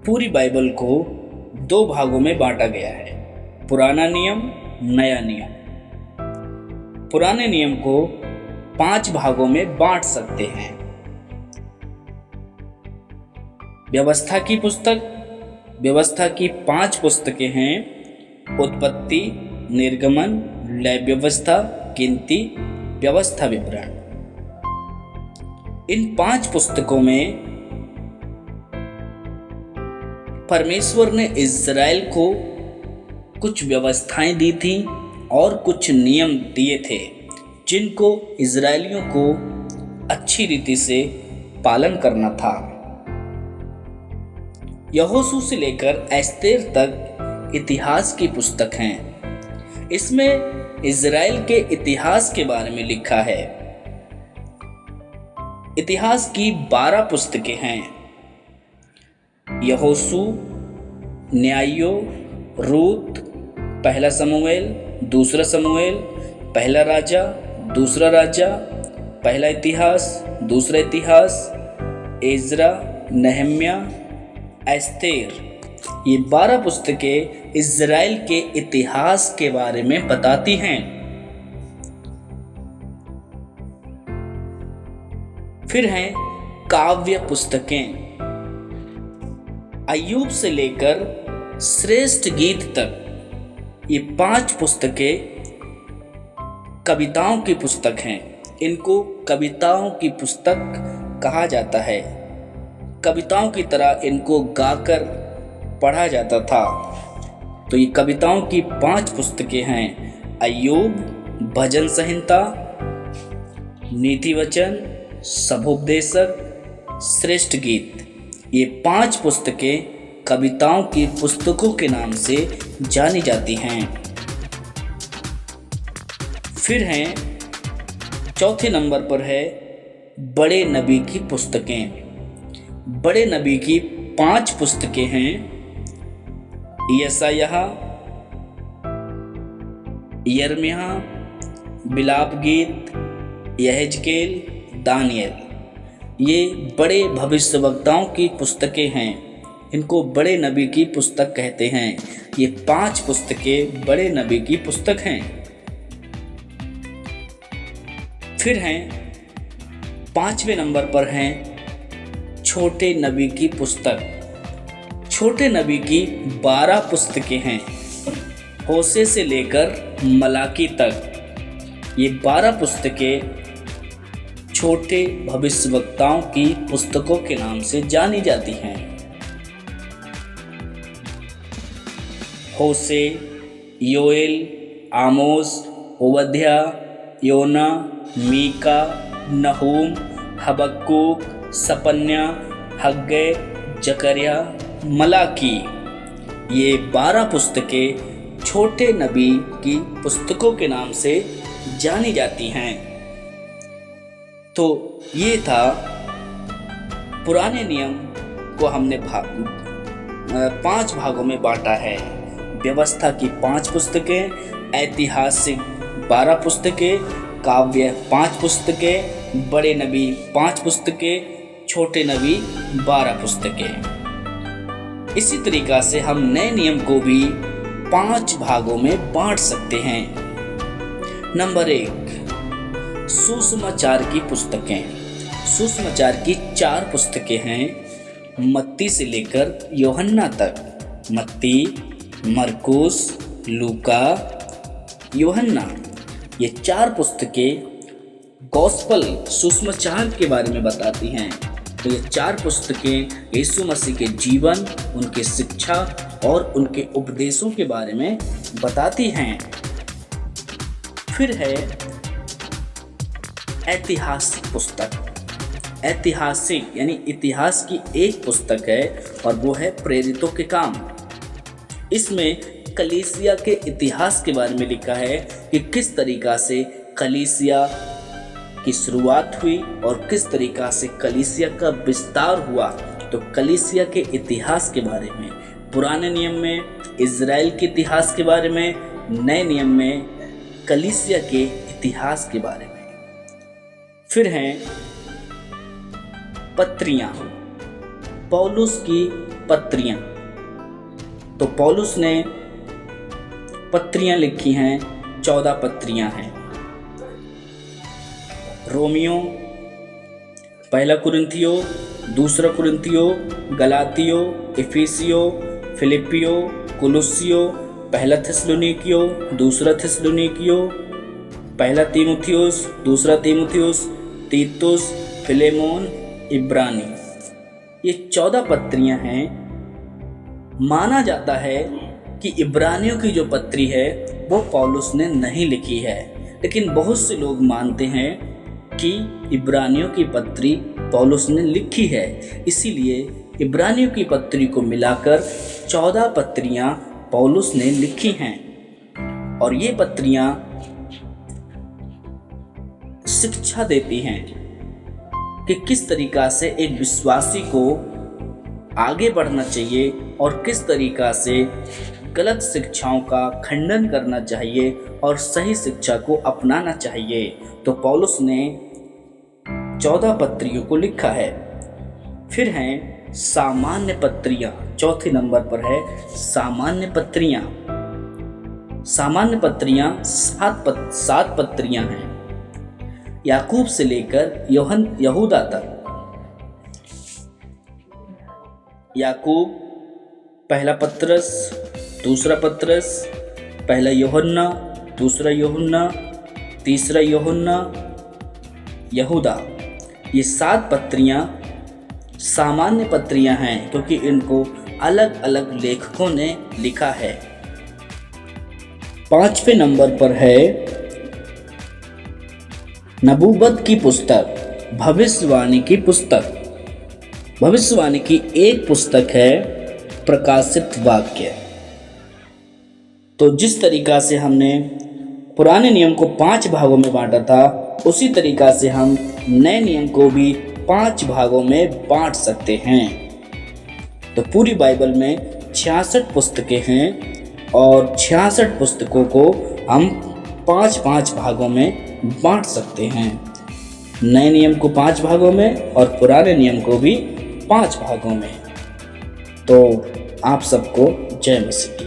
पूरी बाइबल को दो भागों में बांटा गया है, पुराना नियम, नया नियम। पुराने नियम को 5 भागों में बांट सकते हैं। व्यवस्था की पुस्तक, व्यवस्था की 5 पुस्तकें हैं, उत्पत्ति, निर्गमन, लय व्यवस्था, गिनती, व्यवस्था विवरण। इन 5 पुस्तकों में परमेश्वर ने इज़राइल को कुछ व्यवस्थाएं दी थी और कुछ नियम दिए थे जिनको इज़राइलियों को अच्छी रीति से पालन करना था। यहोशू से लेकर एस्तेर तक इतिहास की पुस्तक हैं। इसमें इज़राइल के इतिहास के बारे में लिखा है। इतिहास की 12 पुस्तकें हैं, यहोशू, न्यायों, रूत, पहला शमूएल, दूसरा शमूएल, पहला राजा, दूसरा राजा, पहला इतिहास, दूसरा इतिहास, एजरा, नहम्याह, एस्तेर। ये 12 पुस्तकें इज़राइल के इतिहास के बारे में बताती हैं। फिर हैं काव्य पुस्तकें। अय्यूब से लेकर श्रेष्ठ गीत तक ये 5 पुस्तकें कविताओं की पुस्तक हैं। इनको कविताओं की पुस्तक कहा जाता है। कविताओं की तरह इनको गाकर पढ़ा जाता था। तो ये कविताओं की 5 पुस्तकें हैं, अय्यूब, भजन संहिता, नीति वचन, सभोपदेशक, श्रेष्ठ गीत। ये 5 पुस्तकें कविताओं की पुस्तकों के नाम से जानी जाती हैं। फिर हैं चौथे नंबर पर है बड़े नबी की पुस्तकें। बड़े नबी की 5 पुस्तकें हैं, यशायाह, यिर्मयाह, बिलाप गीत, यहेजकेल, दानियेल। ये बड़े भविष्यवक्ताओं की पुस्तकें हैं। इनको बड़े नबी की पुस्तक कहते हैं। ये 5 पुस्तकें बड़े नबी की पुस्तक हैं। फिर हैं 5वें नंबर पर हैं छोटे नबी की पुस्तक। छोटे नबी की 12 पुस्तकें हैं, होशे से लेकर मलाकी तक। ये 12 पुस्तकें छोटे भविष्यवक्ताओं की पुस्तकों के नाम से जानी जाती हैं। होशे, योएल, आमोस, ओबद्याह, योना, मीका, नहूम, हबक्कूक, सपन्याह, हग्गै, जकर्याह, मलाकी। ये 12 पुस्तकें छोटे नबी की पुस्तकों के नाम से जानी जाती हैं। तो ये था पुराने नियम को हमने 5 भागों में बांटा है। व्यवस्था की 5 पुस्तकें, ऐतिहासिक 12 पुस्तकें, काव्य 5 पुस्तकें, बड़े नबी 5 पुस्तकें, छोटे नबी 12 पुस्तकें। इसी तरीक़ा से हम नए नियम को भी 5 भागों में बांट सकते हैं। नंबर 1, सुसमाचार की पुस्तकें। सुसमाचार की 4 पुस्तकें हैं, मत्ती से लेकर यूहन्ना तक। मत्ती, मरकुस, लूका, यूहन्ना। ये 4 पुस्तकें गॉस्पल, सुसमाचार के बारे में बताती हैं। तो ये 4 पुस्तकें यीशु मसीह के जीवन, उनके शिक्षा और उनके उपदेशों के बारे में बताती हैं। फिर है ऐतिहासिक पुस्तक। ऐतिहासिक यानी इतिहास की एक पुस्तक है और वो है प्रेरितों के काम। इसमें कलीसिया के इतिहास के बारे में लिखा है कि किस तरीक़ा से कलीसिया की शुरुआत हुई और किस तरीक़ा से कलीसिया का विस्तार हुआ। तो कलीसिया के इतिहास के बारे में, पुराने नियम में इज़राइल के इतिहास के बारे में, नए नियम में कलीसिया के इतिहास के बारे में। फिर हैं पत्रियाँ। पौलुस की पत्रियां। तो पौलुस ने पत्रियां लिखी हैं, 14 पत्रियां हैं। रोमियो, पहला कुरिन्थियो, दूसरा कुरिन्थियो, गलातियो, इफिसियो, फिलिपियो, कुलुसियो, पहला थिस्सलुनीकियो, दूसरा थिस्सलुनीकियो, पहला तीमुथियुस, दूसरा तीमुथियुस, तीतुस, फिलेमोन, इब्रानी। ये 14 पत्रियां हैं। माना जाता है कि इब्रानियों की जो पत्री है वो पौलुस ने नहीं लिखी है, लेकिन बहुत से लोग मानते हैं कि इब्रानियों की पत्री पौलुस ने लिखी है। इसीलिए इब्रानियों की पत्री को मिलाकर 14 पत्रियां पौलुस ने लिखी हैं। और ये पत्रियां शिक्षा देती हैं कि किस तरीका से एक विश्वासी को आगे बढ़ना चाहिए और किस तरीका से गलत शिक्षाओं का खंडन करना चाहिए और सही शिक्षा को अपनाना चाहिए। तो पौलुस ने 14 पत्रियों को लिखा है। फिर हैं सामान्य पत्रियां, चौथे नंबर पर है सामान्य पत्रियां। सामान्य पत्रियां 7 पत्रियां हैं, याकूब से लेकर यहूदा तक। याकूब, पहला पत्रस, दूसरा पत्रस, पहला यूहन्ना, दूसरा यूहन्ना, तीसरा यूहन्ना, यहूदा। ये 7 पत्रियां सामान्य पत्रियां हैं क्योंकि इनको अलग अलग लेखकों ने लिखा है। 5वें नंबर पर है नबूवत की पुस्तक, भविष्यवाणी की पुस्तक। भविष्यवाणी की एक पुस्तक है प्रकाशित वाक्य। तो जिस तरीका से हमने पुराने नियम को 5 भागों में बांटा था, उसी तरीका से हम नए नियम को भी 5 भागों में बांट सकते हैं। तो पूरी बाइबल में 66 पुस्तकें हैं और 66 पुस्तकों को हम 5-5 भागों में बांट सकते हैं। नए नियम को 5 भागों में और पुराने नियम को भी 5 भागों में। तो आप सबको जय मसीह।